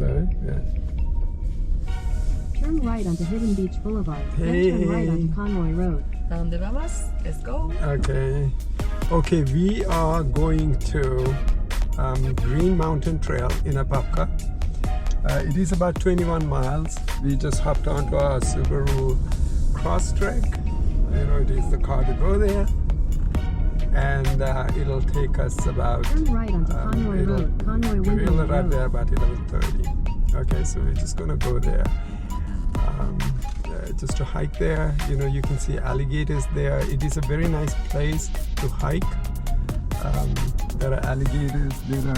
slowly. Yeah. Turn right onto Hidden Beach Boulevard. Then turn right onto Conroy Road. ¿Dónde vamos? Let's go. Okay. Okay, we are going to Green Mountain Trail in Apopka. It is about 21 miles. We just hopped onto our Subaru Crosstrek. You know, it is the car to go there. And it'll take us about... Turn right onto Conroy Road. Conroy Windmill We'll arrive Road. there about 11:30. Okay, so we're just gonna go there. Just to hike there. You know, you can see alligators there. It is a very nice place to hike. There are alligators. There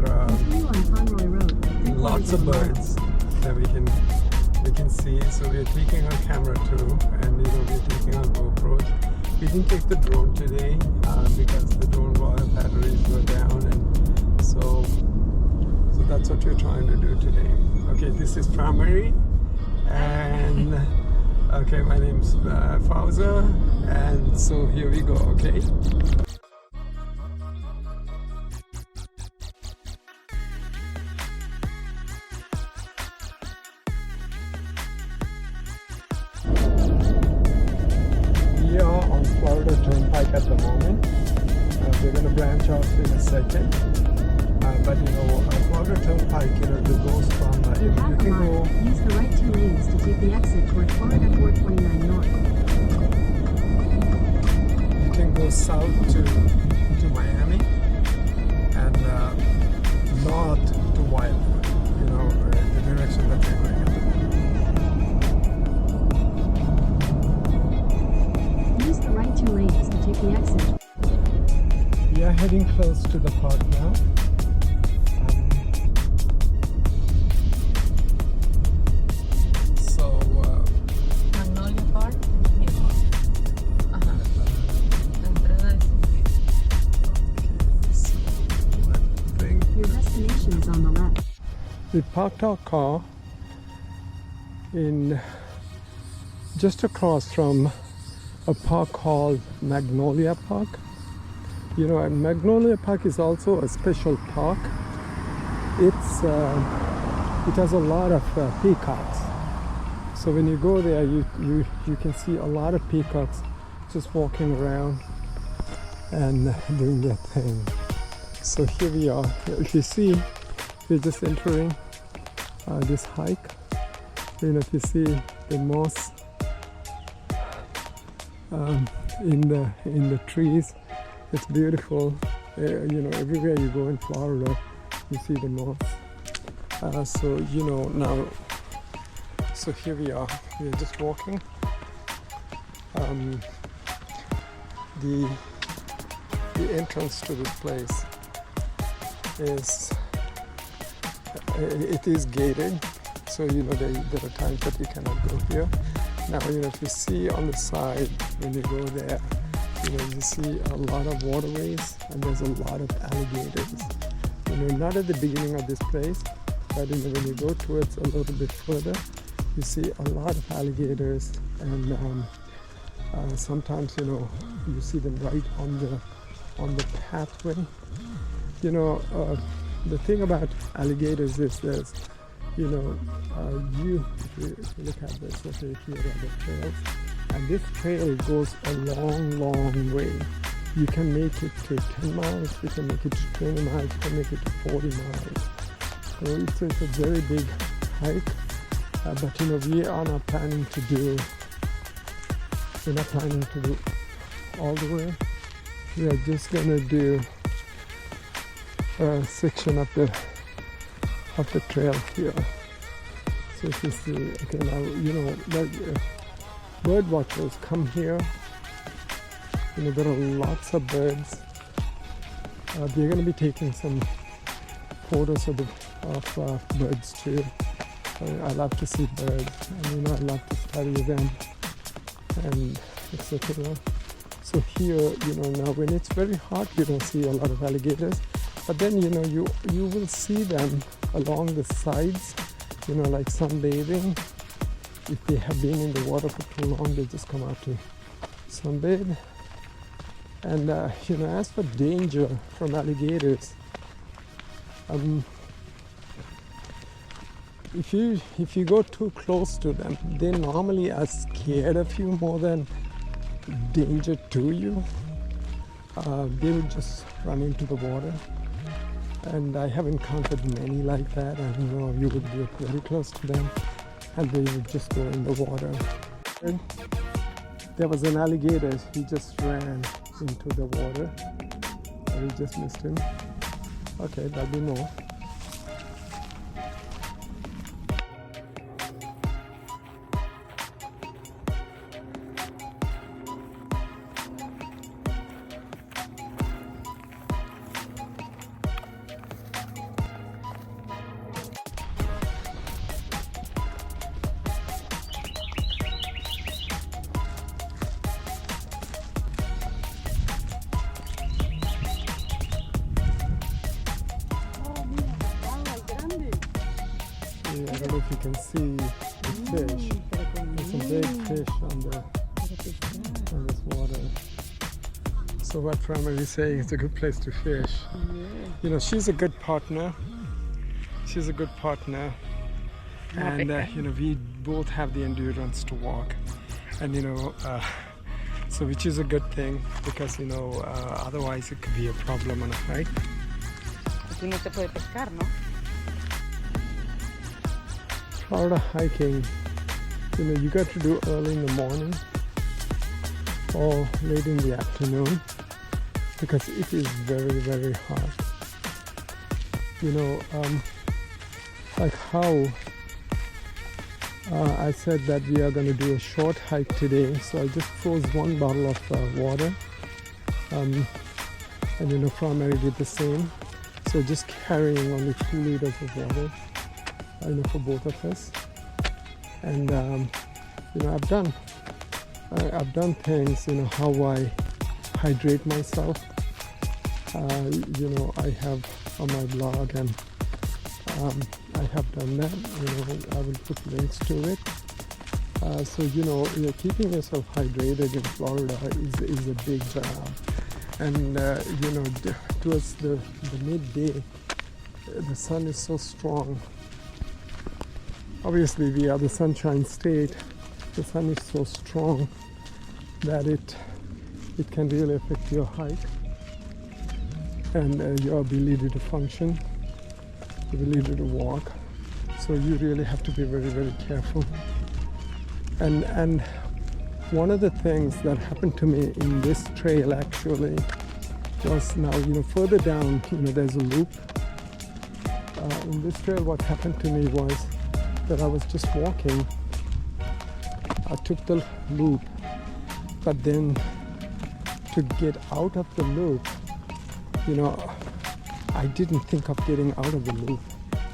are Continue on Conroy Road. lots of birds that we can see. So we're taking our camera too, and you know, we're taking our GoPros. We didn't take the drone today because the drone batteries were down, and so that's what we're trying to do today. Okay, this is primary, and okay, my name's Fauza, and so here we go. Okay. We are on Florida Turnpike at the moment. We're going to branch off in a second. But you know, Florida Turnpike, you know, it goes from, In half you a can mile, go, use the right 2 lanes to take the exit toward Florida 429 North. you can go south to Miami and north to Wildwood, you know, the direction that we're going at. Use the right 2 lanes to take the exit. We are heading close to the park now. Magnolia Park. Ajá. La entrada es Your destination is on the left. We parked our car in just across from a park called Magnolia Park. You know, and Magnolia Park is also a special park. It has a lot of peacocks. So when you go there, you can see a lot of peacocks just walking around and doing their thing. So here we are. If you see, we're just entering this hike. You know, if you see the moss in the trees, it's beautiful. You know, everywhere you go in Florida, you see the moss. So you know now. So here we are. We are just walking. The entrance to this place is gated. So you know there are times that you cannot go here. Now you know if you see on the side when you go there, you know you see a lot of waterways and there's a lot of alligators. You know, not at the beginning of this place, but you know when you go towards a little bit further, you see a lot of alligators, and sometimes you know you see them right on the pathway. You know, the thing about alligators is there's, you know, if you look at this, okay, here are the trails, and this trail goes a long way. You can make it to 10 miles, you can make it to 20 miles, you can make it to 40 miles. So it's a very big hike. But you know, we are not planning to do all the way. We are just gonna do a section of the trail here. So if you see, okay, now you know that bird watchers come here. You know, there are lots of birds. We're gonna be taking some photos of birds too. I love to see birds, and you know I love to study them, and etc. So here, you know, now when it's very hot, you don't see a lot of alligators, but then you know you will see them along the sides, you know, like sunbathing. If they have been in the water for too long, they just come out to sunbathe. And you know, as for danger from alligators, if you go too close to them, they normally are scared of you more than danger to you. They would just run into the water, and I have encountered many like that. And you know, you would get very close to them and they would just go in the water. And there was an alligator, he just ran into the water and we just missed him. Okay, there'll be more. I don't know if you can see the fish. There's some big fish on this water. So what primarily saying it's a good place to fish. You know, she's a good partner. She's a good partner. And you know, we both have the endurance to walk. And you know, so which is a good thing because you know, otherwise it could be a problem on a hike. Aquí no se puede pescar, ¿no? Florida hiking, you know, you got to do early in the morning or late in the afternoon because it is very, very hot. You know, like how I said that we are going to do a short hike today, so I just froze one bottle of water, and you know, Primary did the same. So just carrying only 2 liters of water, you know, for both of us. And you know, I've done things, you know, how I hydrate myself. You know, I have on my blog, and I have done that. You know, I will put links to it. So you know, keeping yourself hydrated in Florida is a big job. And you know, towards the midday, the sun is so strong. Obviously, we are the Sunshine State. The sun is so strong that it can really affect your hike and your ability to function, ability to walk. So you really have to be very, very careful. And one of the things that happened to me in this trail actually was, now, you know, further down, you know, there's a loop. In this trail, what happened to me was that I was just walking. I took the loop, but then to get out of the loop, you know, I didn't think of getting out of the loop,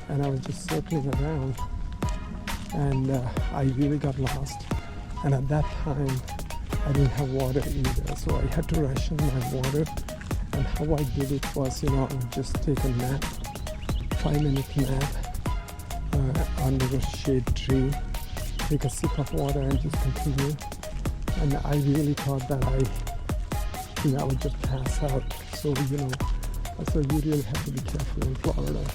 and I was just circling around, and I really got lost. And at that time, I didn't have water either, so I had to ration my water. And how I did it was, you know, I would just take a nap, 5-minute nap under a shade tree, take a sip of water and just continue. And I really thought that I would just pass out. So, you know, so you really have to be careful in Florida.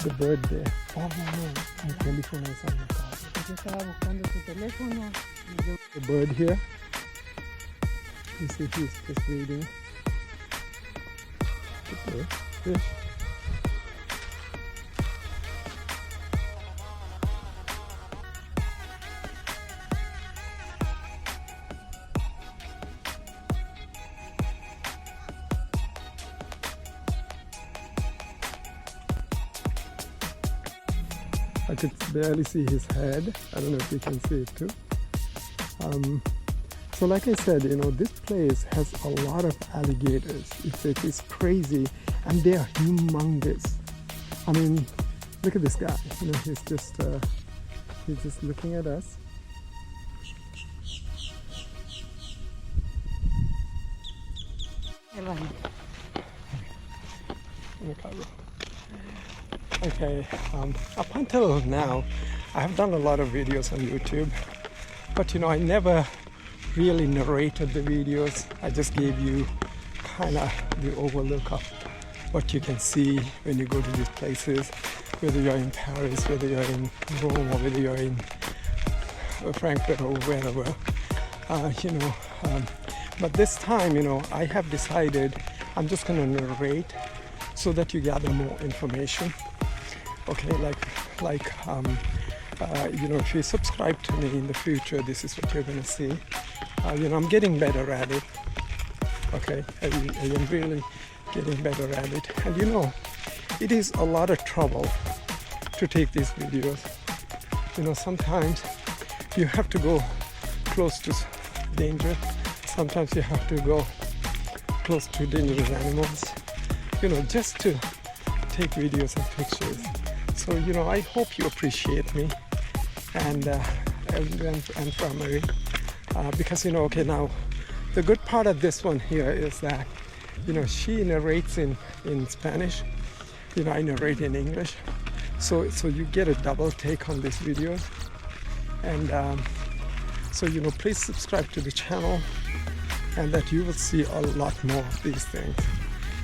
The bird there. Oh no, my telephone is on the car. Yo estaba buscando tu teléfono. The bird here. You see, he's just reading. Okay, fish. I could barely see his head. I don't know if you can see it too. So like I said, you know, this place has a lot of alligators. It's crazy, and they are humongous. I mean, look at this guy. You know, he's just looking at us. El baño. Okay, up until now, I have done a lot of videos on YouTube, but you know, I never really narrated the videos. I just gave you kind of the overlook of what you can see when you go to these places, whether you're in Paris, whether you're in Rome, or whether you're in Frankfurt or wherever, you know. But this time, you know, I have decided I'm just going to narrate so that you gather more information. Okay, you know, if you subscribe to me in the future, this is what you're going to see. You know, I'm getting better at it. Okay, I am really getting better at it. And you know, it is a lot of trouble to take these videos. You know, sometimes you have to go close to danger. Sometimes you have to go close to dangerous animals, you know, just to take videos and pictures. So, you know, I hope you appreciate me and primary, because, you know, okay, now the good part of this one here is that, you know, she narrates in Spanish, you know, I narrate in English, so you get a double take on these videos. And so, you know, please subscribe to the channel, and that you will see a lot more of these things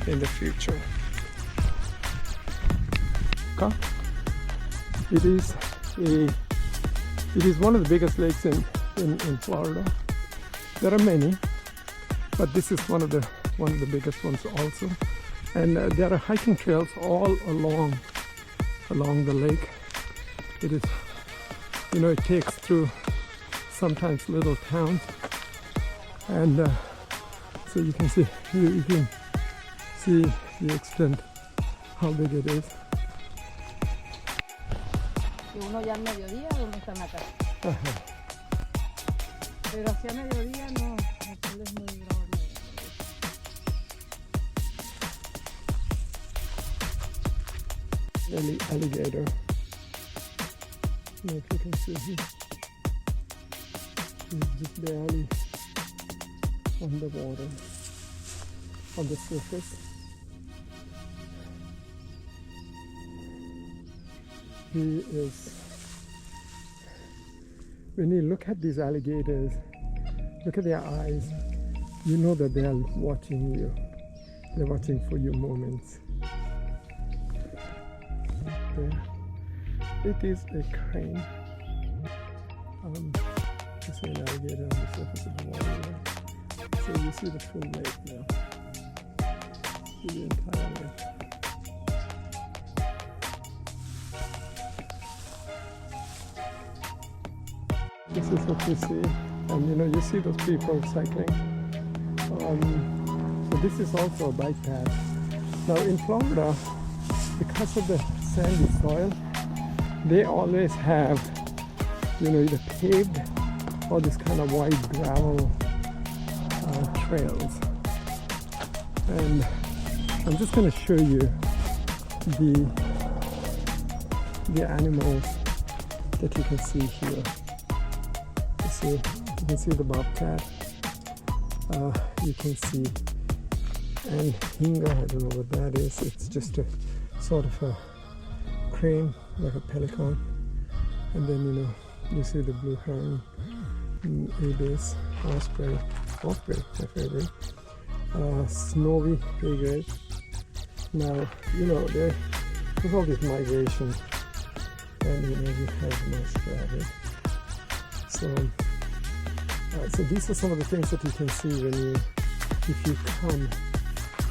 in the future. Okay. It is one of the biggest lakes in Florida. There are many, but this is one of the biggest ones also. And there are hiking trails all along the lake. It is, you know, it takes through sometimes little towns, and so you can see the extent how big it is. Que uno ya al mediodía, uno está en la casa. Pero hacia mediodía no, el sol es muy grande. Alligator. If you can see him, he's just barely on the water, on the surface. He is, when you look at these alligators, look at their eyes, you know that they are watching you. They're watching for your moments. There. It is a crane. You see an alligator on the surface of the water. So you see the full lake now. See the entire lake. This is what you see, and you know, you see those people cycling. So this is also a bike path. Now in Florida, because of the sandy soil, they always have, you know, either paved or this kind of wide gravel trails. And I'm just going to show you the animals that you can see here. You can see the bobcat. You can see and hinga. I don't know what that is. It's just a sort of a crane, like a pelican. And then, you know, you see the blue heron, ibis, osprey, my favorite, snowy egret. Now, you know, there's all this migration, and you know, you have much rabbit. So these are some of the things that you can see if you come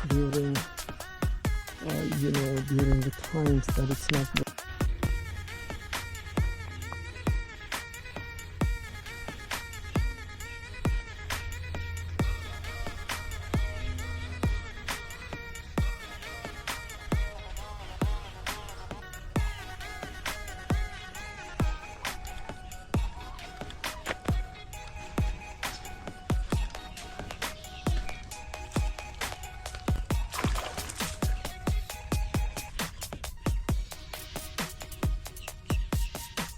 during, you know, during the times that it's not.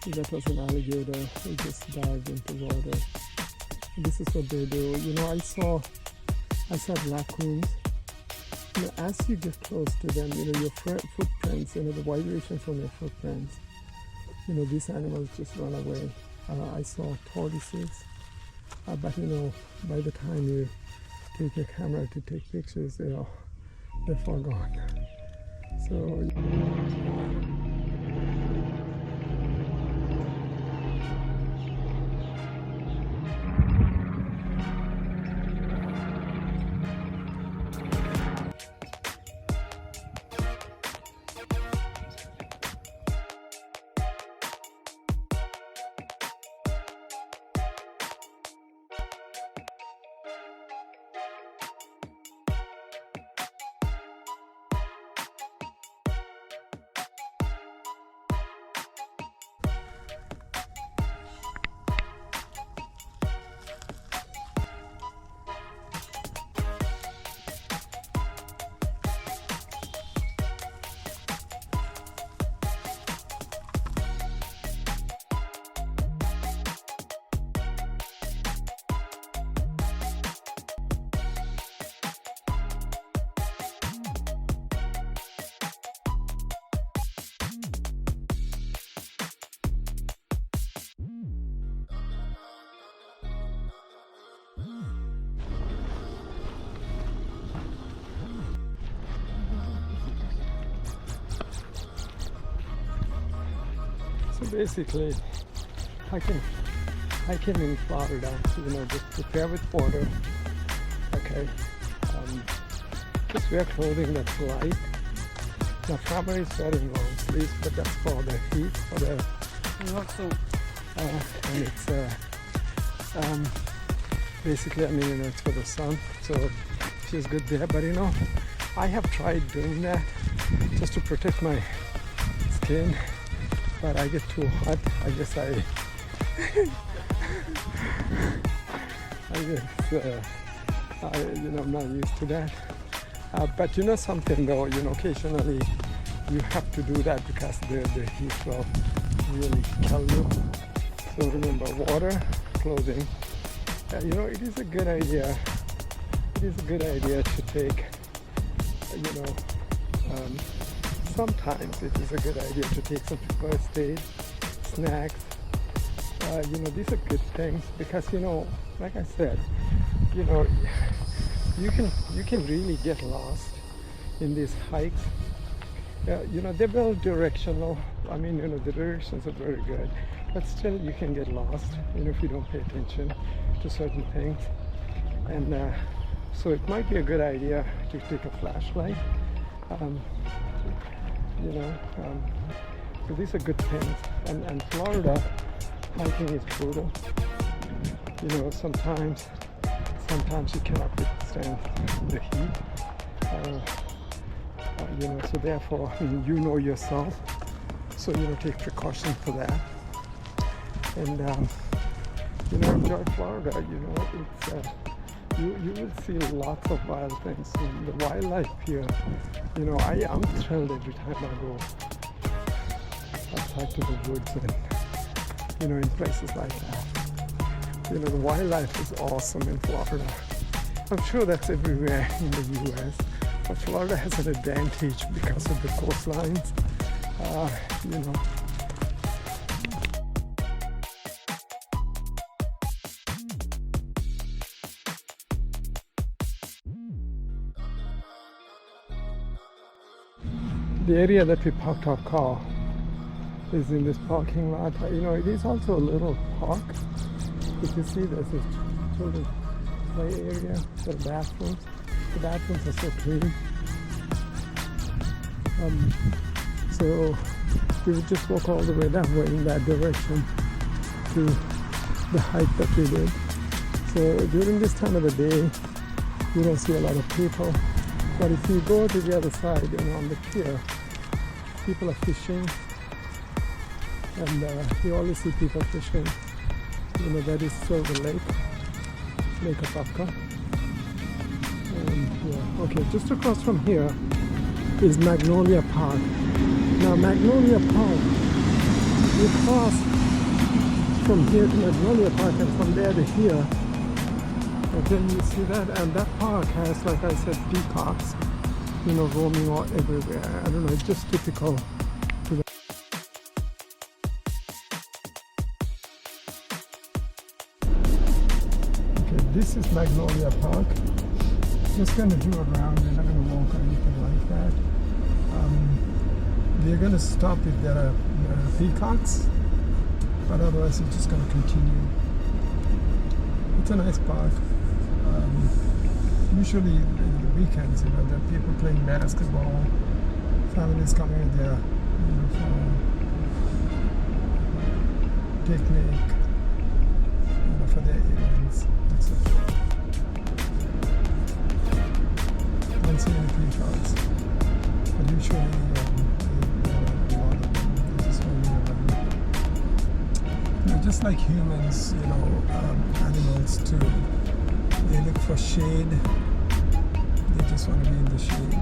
That was an alligator. It just dived into water. This is what they do. You know, I saw raccoons. You know, as you get close to them, you know, your footprints, you know, the vibration from your footprints, you know, these animals just run away. I saw tortoises, but you know, by the time you take your camera to take pictures, they're far gone. So. So basically, hiking in Florida, you know, just prepare with water, okay? Just wear clothing that's light. Now, primary is wearing long sleeves, but that's for the heat, for the and it's basically, I mean, you know, it's for the sun, so she's good there. But you know, I have tried doing that just to protect my skin. But I get too hot. I guess you know, I'm not used to that. But you know something though, you know, occasionally you have to do that because the heat will really kill you. So remember, water, clothing. You know, it is a good idea. It is a good idea to take, you know, sometimes it is a good idea to take some first aid, snacks. You know, these are good things because, you know, like I said, you know, you can really get lost in these hikes. You know, they're well directional. I mean, you know, the directions are very good, but still you can get lost, you know, if you don't pay attention to certain things. And so it might be a good idea to take a flashlight. You know, so these are good things. And Florida hiking is brutal. You know, sometimes you cannot withstand the heat. You know, so therefore, you know yourself. So you know, take precautions for that. And you know, enjoy Florida. You know, it's you will see lots of wild things. And the wildlife here, you know, I'm thrilled every time I go outside to the woods and, you know, in places like that. You know, the wildlife is awesome in Florida. I'm sure that's everywhere in the US, but Florida has an advantage because of the coastlines. You know. The area that we parked our car is in this parking lot. You know, it is also a little park. If you see, there's this children's play area, the bathrooms. The bathrooms are so clean. So we would just walk all the way that way in that direction to the hike that we did. So during this time of the day, you don't see a lot of people. But if you go to the other side, you know, on the pier, people are fishing, and you always see people fishing. You know, that is Silver Lake, Lake Apopka. And yeah, okay, just across from here is Magnolia Park. Now, Magnolia Park You cross from here to Magnolia Park and from there to here. But then you see that, and that park has, like I said, peacocks, you know, roaming all everywhere. I don't know, it's just typical to the Okay, this is Magnolia Park. Just gonna do a round, we're not gonna walk or anything like that. We're gonna stop if there are peacocks, but otherwise we're just gonna continue. It's a nice park. Usually in the weekends, you know, there are people playing basketball, families coming in there, you know, for picnic, you know, for their events, etc. Don't see any peacocks, but usually there are a lot of them. They're just roaming around. You know, just like humans, you know, animals too. They look for shade. They just want to be in the shade.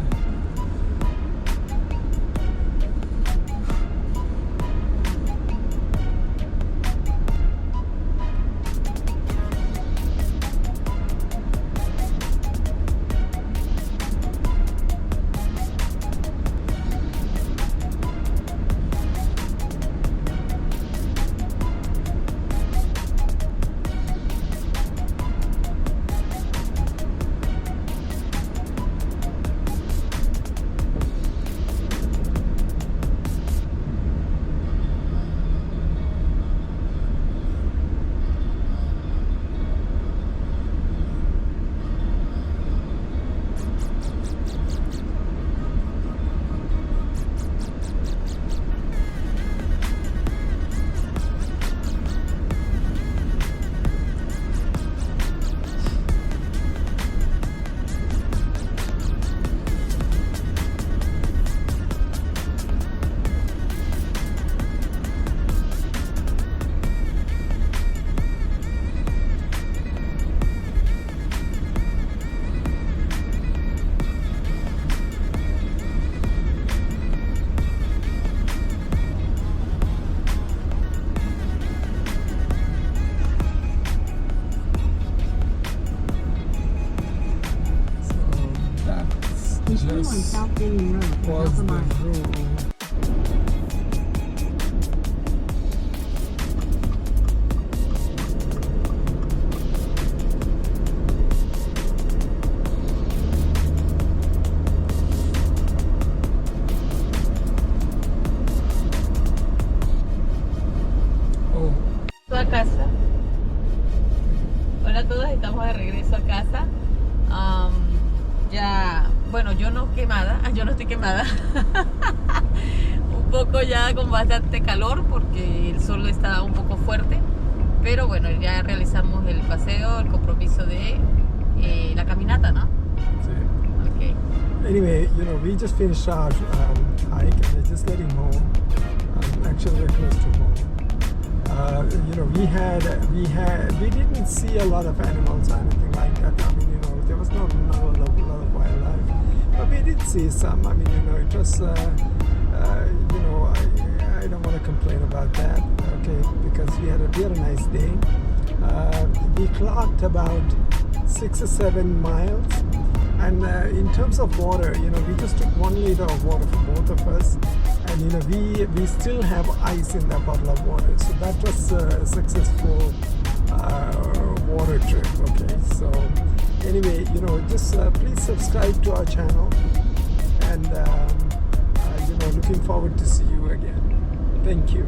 Continue on South Union Road for was half a the mile. rule. A casa. Hola a todos, estamos de regreso a casa. Ya, bueno, yo no estoy quemada. Un poco ya con bastante calor porque el sol está un poco fuerte. Pero bueno, ya realizamos el paseo, el compromiso de la caminata, ¿no? Okay. Anyway, you know, we just finished our hike and we're just getting home. Actually, we're close to home. You know, we didn't see a lot of animals or anything like that. I mean, you know, there was not a lot of wildlife, but we did see some. I mean, you know, it was, you know, I don't want to complain about that, okay, because we had a nice day. We clocked about 6 or 7 miles, and in terms of water, you know, we just took 1 liter of water for both of us. And you know, we still have ice in that bottle of water, so that was a successful water trip. Okay, so anyway, you know, just please subscribe to our channel, and you know, looking forward to see you again. Thank you.